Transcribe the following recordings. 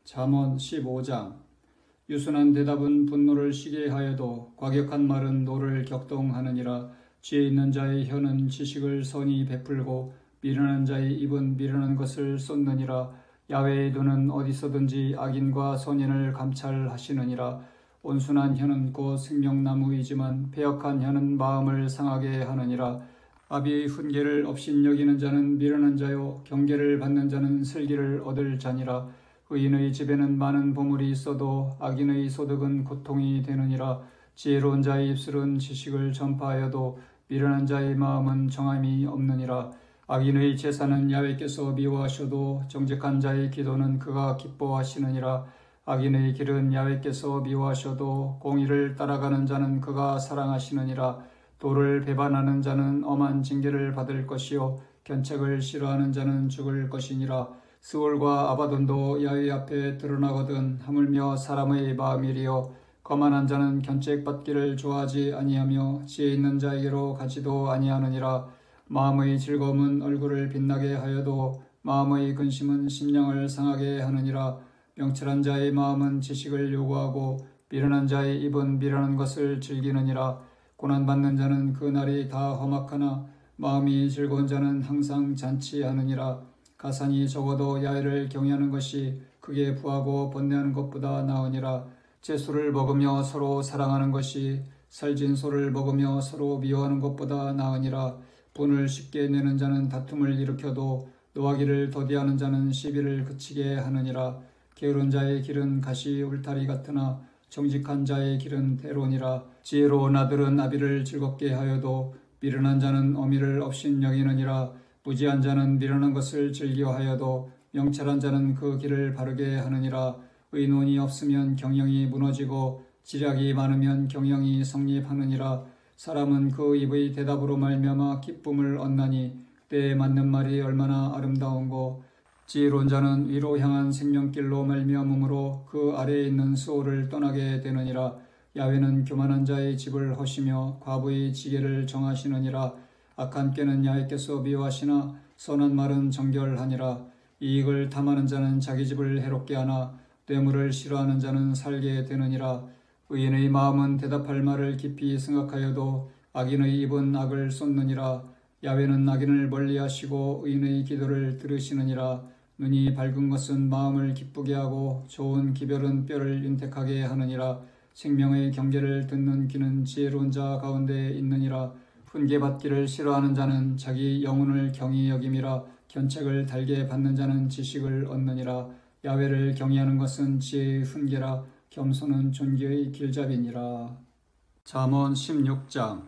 잠언 15장. 유순한 대답은 분노를 쉬게 하여도 과격한 말은 노를 격동하느니라. 지혜 있는 자의 혀는 지식을 선히 베풀고 미련한 자의 입은 미련한 것을 쏟느니라. 야훼의 눈은 어디서든지 악인과 선인을 감찰하시느니라. 온순한 혀는 곧 생명나무이지만 패역한 혀는 마음을 상하게 하느니라. 아비의 훈계를 업신여기는 자는 미련한 자요 경계를 받는 자는 슬기를 얻을 자니라. 의인의 집에는 많은 보물이 있어도 악인의 소득은 고통이 되느니라. 지혜로운 자의 입술은 지식을 전파하여도 미련한 자의 마음은 정함이 없느니라. 악인의 제사는 야훼께서 미워하셔도 정직한 자의 기도는 그가 기뻐하시느니라. 악인의 길은 야훼께서 미워하셔도 공의를 따라가는 자는 그가 사랑하시느니라. 도를 배반하는 자는 엄한 징계를 받을 것이요 견책을 싫어하는 자는 죽을 것이니라. 스올과 아바돈도 야훼 앞에 드러나거든 하물며 사람의 마음이리요 거만한 자는 견책받기를 좋아하지 아니하며 지혜 있는 자에게로 가지도 아니하느니라. 마음의 즐거움은 얼굴을 빛나게 하여도 마음의 근심은 심령을 상하게 하느니라. 명철한 자의 마음은 지식을 요구하고 미련한 자의 입은 미련한 것을 즐기느니라. 고난받는 자는 그 날이 다 험악하나 마음이 즐거운 자는 항상 잔치하느니라. 가산이 적어도 야훼를 경외하는 것이 크게 부하고 번뇌하는 것보다 나으니라. 채소를 먹으며 서로 사랑하는 것이 살진 소를 먹으며 서로 미워하는 것보다 나으니라. 분을 쉽게 내는 자는 다툼을 일으켜도 노하기를 더디하는 자는 시비를 그치게 하느니라. 게으른 자의 길은 가시 울타리 같으나 정직한 자의 길은 대론이라. 지혜로운 아들은 아비를 즐겁게 하여도 미련한 자는 어미를 업신여기느니라. 무지한 자는 미련한 것을 즐겨하여도 명철한 자는 그 길을 바르게 하느니라. 의논이 없으면 경영이 무너지고 지략이 많으면 경영이 성립하느니라. 사람은 그 입의 대답으로 말미암아 기쁨을 얻나니 때에 맞는 말이 얼마나 아름다운고. 지혜로운 자는 위로 향한 생명길로 말미암음으로 그 아래에 있는 수호를 떠나게 되느니라. 야훼는 교만한 자의 집을 허시며 과부의 지계를 정하시느니라. 악한 꾀는 야훼께서 미워하시나 선한 말은 정결하니라. 이익을 탐하는 자는 자기 집을 해롭게 하나 뇌물을 싫어하는 자는 살게 되느니라. 의인의 마음은 대답할 말을 깊이 생각하여도 악인의 입은 악을 쏟느니라. 야훼는 악인을 멀리하시고 의인의 기도를 들으시느니라. 눈이 밝은 것은 마음을 기쁘게 하고 좋은 기별은 뼈를 윤택하게 하느니라. 생명의 경계를 듣는 귀는 지혜로운 자 가운데 있느니라. 훈계받기를 싫어하는 자는 자기 영혼을 경히 여김이라. 견책을 달게 받는 자는 지식을 얻느니라. 야훼를 경외하는 것은 지혜의 훈계라. 겸손은 존귀의 길잡이니라. 잠언 16장.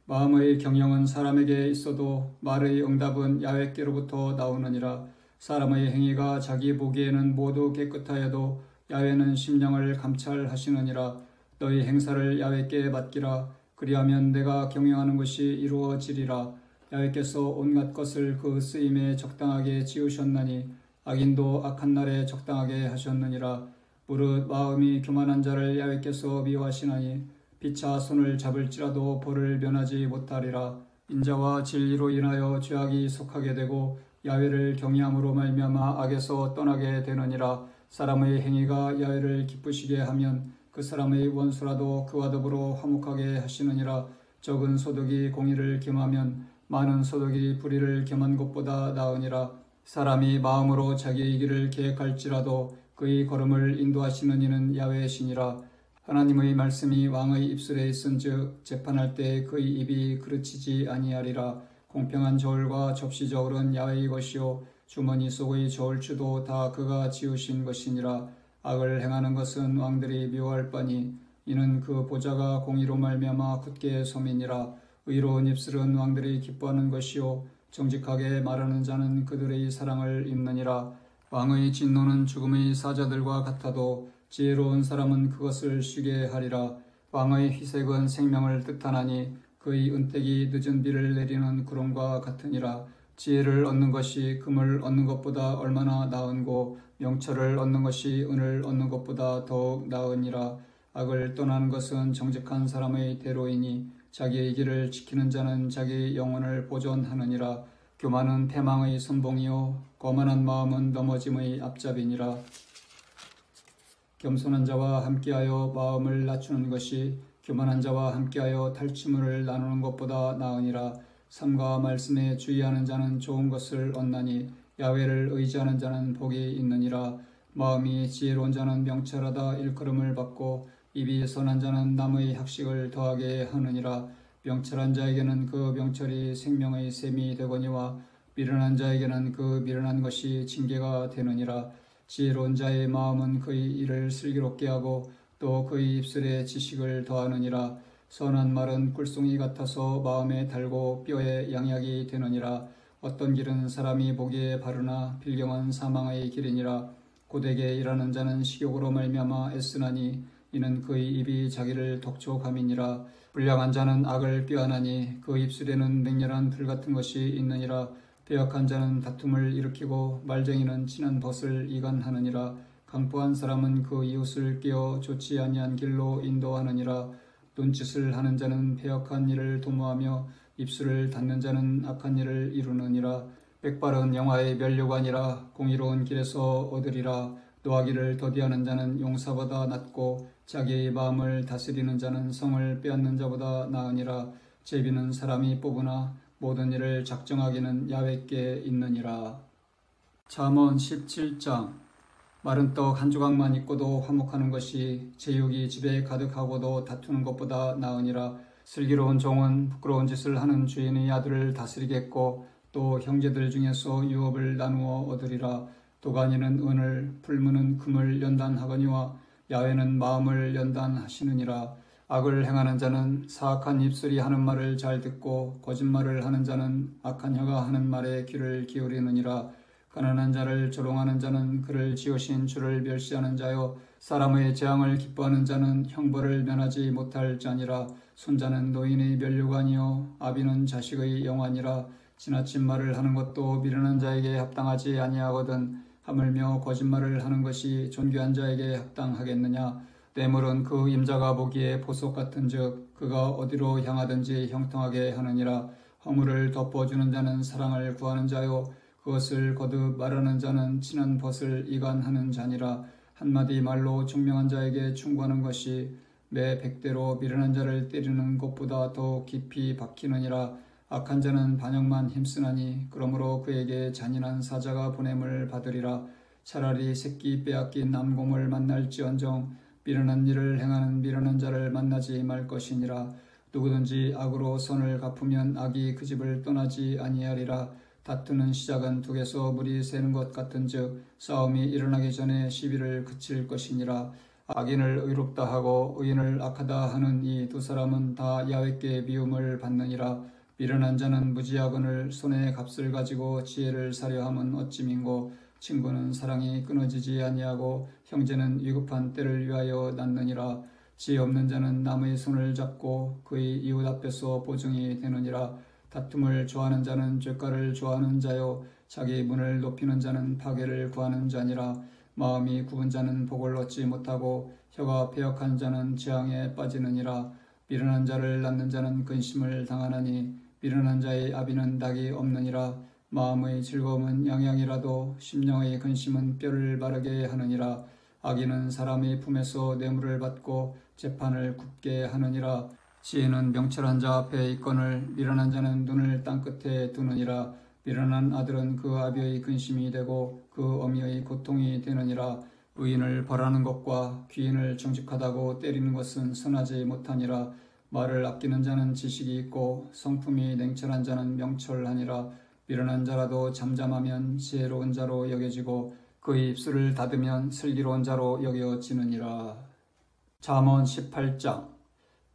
마음의 경영은 사람에게 있어도 말의 응답은 야훼께로부터 나오느니라. 사람의 행위가 자기 보기에는 모두 깨끗하여도 야훼는 심령을 감찰하시느니라. 너희 행사를 야훼께 맡기라. 그리하면 내가 경영하는 것이 이루어지리라. 야훼께서 온갖 것을 그 쓰임에 적당하게 지으셨나니 악인도 악한 날에 적당하게 하셨느니라. 무릇 마음이 교만한 자를 야훼께서 미워하시나니 피차 손을 잡을지라도 벌을 면하지 못하리라. 인자와 진리로 인하여 죄악이 속하게 되고 야훼를 경외함으로 말미암아 악에서 떠나게 되느니라. 사람의 행위가 야훼를 기쁘시게 하면 그 사람의 원수라도 그와 더불어 화목하게 하시느니라. 적은 소득이 공의를 겸하면 많은 소득이 불의를 겸한 것보다 나으니라. 사람이 마음으로 자기의 길을 계획할지라도 그의 걸음을 인도하시는 이는 야훼시니라. 하나님의 말씀이 왕의 입술에 있은즉 재판할 때 그의 입이 그르치지 아니하리라. 공평한 저울과 접시 저울은 야훼의 것이요 주머니 속의 저울추도 다 그가 지으신 것이니라. 악을 행하는 것은 왕들이 미워할 바니 이는 그 보좌가 공의로 말미암아 굳게 서민이라. 의로운 입술은 왕들이 기뻐하는 것이요 정직하게 말하는 자는 그들의 사랑을 입느니라. 왕의 진노는 죽음의 사자들과 같아도 지혜로운 사람은 그것을 쉬게 하리라. 왕의 희색은 생명을 뜻하나니 그의 은택이 늦은 비를 내리는 구름과 같으니라. 지혜를 얻는 것이 금을 얻는 것보다 얼마나 나은고 명철을 얻는 것이 은을 얻는 것보다 더욱 나으니라. 악을 떠나는 것은 정직한 사람의 대로이니 자기의 길을 지키는 자는 자기 영혼을 보존하느니라. 교만은 패망의 선봉이요 거만한 마음은 넘어짐의 앞잡이니라. 겸손한 자와 함께하여 마음을 낮추는 것이 교만한 자와 함께하여 탈취물을 나누는 것보다 나으니라. 삶과 말씀에 주의하는 자는 좋은 것을 얻나니 야훼를 의지하는 자는 복이 있느니라. 마음이 지혜로운 자는 명철하다 일컬음을 받고 입이 선한 자는 남의 학식을 더하게 하느니라. 명철한 자에게는 그 명철이 생명의 샘이 되거니와 미련한 자에게는 그 미련한 것이 징계가 되느니라. 지혜로운 자의 마음은 그의 일을 슬기롭게 하고 또 그의 입술에 지식을 더하느니라. 선한 말은 꿀송이 같아서 마음에 달고 뼈에 양약이 되느니라. 어떤 길은 사람이 보기에 바르나 빌경은 사망의 길이니라. 고되게 일하는 자는 식욕으로 말미암아 애쓰나니 이는 그의 입이 자기를 독촉함이니라. 불량한 자는 악을 꾀하나니 그 입술에는 맹렬한 불 같은 것이 있느니라. 배역한 자는 다툼을 일으키고 말쟁이는 친한 벗을 이간하느니라. 강포한 사람은 그 이웃을 깨어 좋지 아니한 길로 인도하느니라. 눈짓을 하는 자는 배역한 일을 도모하며 입술을 닫는 자는 악한 일을 이루느니라. 백발은 영화의 면류관이라. 공의로운 길에서 얻으리라. 노하기를 더디하는 자는 용사보다 낫고 자기의 마음을 다스리는 자는 성을 빼앗는 자보다 나으니라. 제비는 사람이 뽑으나 모든 일을 작정하기는 야훼께 있느니라. 잠언 17장. 마른 떡 한 조각만 있고도 화목하는 것이 제육이 집에 가득하고도 다투는 것보다 나으니라. 슬기로운 종은 부끄러운 짓을 하는 주인의 아들을 다스리겠고 또 형제들 중에서 유업을 나누어 얻으리라. 도가니는 은을, 풀무는 금을 연단하거니와 야훼는 마음을 연단하시느니라. 악을 행하는 자는 사악한 입술이 하는 말을 잘 듣고 거짓말을 하는 자는 악한 혀가 하는 말에 귀를 기울이느니라. 가난한 자를 조롱하는 자는 그를 지으신 주를 멸시하는 자요 사람의 재앙을 기뻐하는 자는 형벌을 면하지 못할 자니라. 손자는 노인의 면류관이요 아비는 자식의 영화니라. 지나친 말을 하는 것도 미련한 자에게 합당하지 아니하거든 하물며 거짓말을 하는 것이 존귀한 자에게 합당하겠느냐. 뇌물은 그 임자가 보기에 보석 같은즉 그가 어디로 향하든지 형통하게 하느니라. 허물을 덮어주는 자는 사랑을 구하는 자요 그것을 거듭 말하는 자는 친한 벗을 이간하는 자니라. 한마디 말로 총명한 자에게 충고하는 것이 매 100대로 미련한 자를 때리는 것보다 더 깊이 박히느니라. 악한 자는 반역만 힘쓰나니 그러므로 그에게 잔인한 사자가 보냄을 받으리라. 차라리 새끼 빼앗긴 남곰을 만날지언정 미련한 일을 행하는 미련한 자를 만나지 말 것이니라. 누구든지 악으로 선을 갚으면 악이 그 집을 떠나지 아니하리라. 다투는 시작은 둑에서 물이 새는 것 같은즉 싸움이 일어나기 전에 시비를 그칠 것이니라. 악인을 의롭다 하고 의인을 악하다 하는 이 두 사람은 다 야훼께 미움을 받느니라. 미련한 자는 무지하거늘 손에 값을 가지고 지혜를 사려 함은 어찌민고. 친구는 사랑이 끊어지지 아니하고 형제는 위급한 때를 위하여 낳느니라. 지혜 없는 자는 남의 손을 잡고 그의 이웃 앞에서 보증이 되느니라. 다툼을 좋아하는 자는 죄가를 좋아하는 자요 자기 문을 높이는 자는 파괴를 구하는 자니라. 마음이 굽은 자는 복을 얻지 못하고 혀가 패역한 자는 재앙에 빠지느니라. 미련한 자를 낳는 자는 근심을 당하나니 미련한 자의 아비는 닭이 없느니라. 마음의 즐거움은 양양이라도 심령의 근심은 뼈를 마르게 하느니라. 악인은 사람의 품에서 뇌물을 받고 재판을 굽게 하느니라. 지혜는 명철한 자 앞에 있거늘 미련한 자는 눈을 땅끝에 두느니라. 미련한 아들은 그 아비의 근심이 되고 그 어미의 고통이 되느니라. 의인을 벌하는 것과 귀인을 정직하다고 때리는 것은 선하지 못하니라. 말을 아끼는 자는 지식이 있고 성품이 냉철한 자는 명철하니라. 미련한 자라도 잠잠하면 지혜로운 자로 여겨지고 그의 입술을 닫으면 슬기로운 자로 여겨지느니라. 잠언 18장.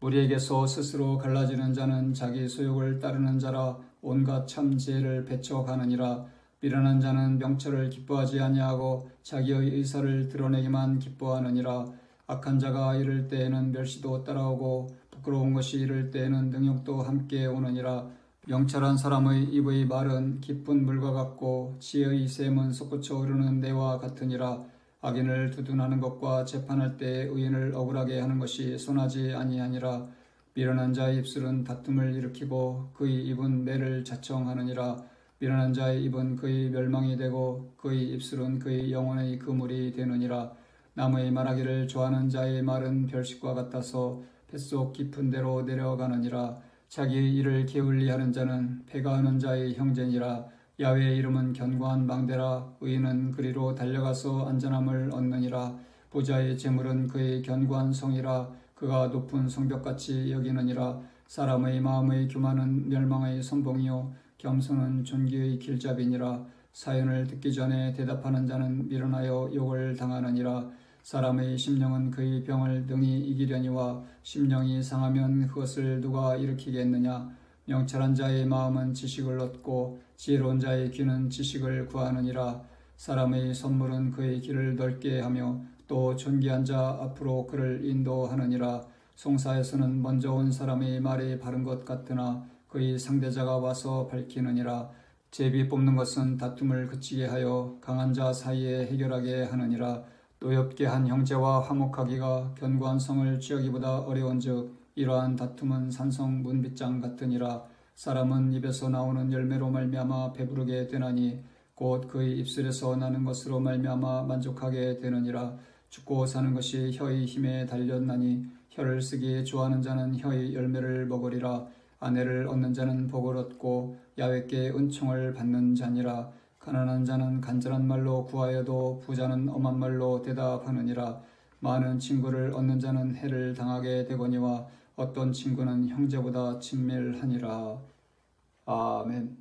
무리에게서 스스로 갈라지는 자는 자기 소욕을 따르는 자라 온갖 참 지혜를 배척하느니라. 미련한 자는 명철을 기뻐하지 아니하고 자기의 의사를 드러내기만 기뻐하느니라. 악한 자가 이를 때에는 멸시도 따라오고 부끄러운 것이 이를 때에는 능욕도 함께 오느니라. 명철한 사람의 입의 말은 깊은 물과 같고 지혜의 샘은 솟구쳐 흐르는 내와 같으니라. 악인을 두둔하는 것과 재판할 때 의인을 억울하게 하는 것이 선하지 아니하니라. 미련한 자의 입술은 다툼을 일으키고 그의 입은 매를 자청하느니라. 미련한 자의 입은 그의 멸망이 되고 그의 입술은 그의 영혼의 그물이 되느니라. 나무의 말하기를 좋아하는 자의 말은 별식과 같아서 뱃속 깊은 데로 내려가느니라. 자기 일을 게을리하는 자는 패가하는 자의 형제니라. 야훼의 이름은 견고한 망대라. 의인은 그리로 달려가서 안전함을 얻느니라. 부자의 재물은 그의 견고한 성이라. 그가 높은 성벽같이 여기느니라. 사람의 마음의 교만은 멸망의 선봉이요 겸손은 존귀의 길잡이니라. 사연을 듣기 전에 대답하는 자는 미련하여 욕을 당하느니라. 사람의 심령은 그의 병을 능히 이기려니와 심령이 상하면 그것을 누가 일으키겠느냐. 명철한 자의 마음은 지식을 얻고 지혜로운 자의 귀는 지식을 구하느니라. 사람의 선물은 그의 길을 넓게 하며 또 존귀한 자 앞으로 그를 인도하느니라. 송사에서는 먼저 온 사람의 말이 바른 것 같으나 그의 상대자가 와서 밝히느니라. 제비 뽑는 것은 다툼을 그치게 하여 강한 자 사이에 해결하게 하느니라. 노엽게 한 형제와 화목하기가 견고한 성을 취하기보다 어려운즉 이러한 다툼은 산성 문빗장 같으니라. 사람은 입에서 나오는 열매로 말미암아 배부르게 되나니 곧 그의 입술에서 나는 것으로 말미암아 만족하게 되느니라. 죽고 사는 것이 혀의 힘에 달렸나니 혀를 쓰기 좋아하는 자는 혀의 열매를 먹으리라. 아내를 얻는 자는 복을 얻고 야훼께 은총을 받는 자니라. 가난한 자는 간절한 말로 구하여도 부자는 엄한 말로 대답하느니라. 많은 친구를 얻는 자는 해를 당하게 되거니와 어떤 친구는 형제보다 친밀하니라. 아멘.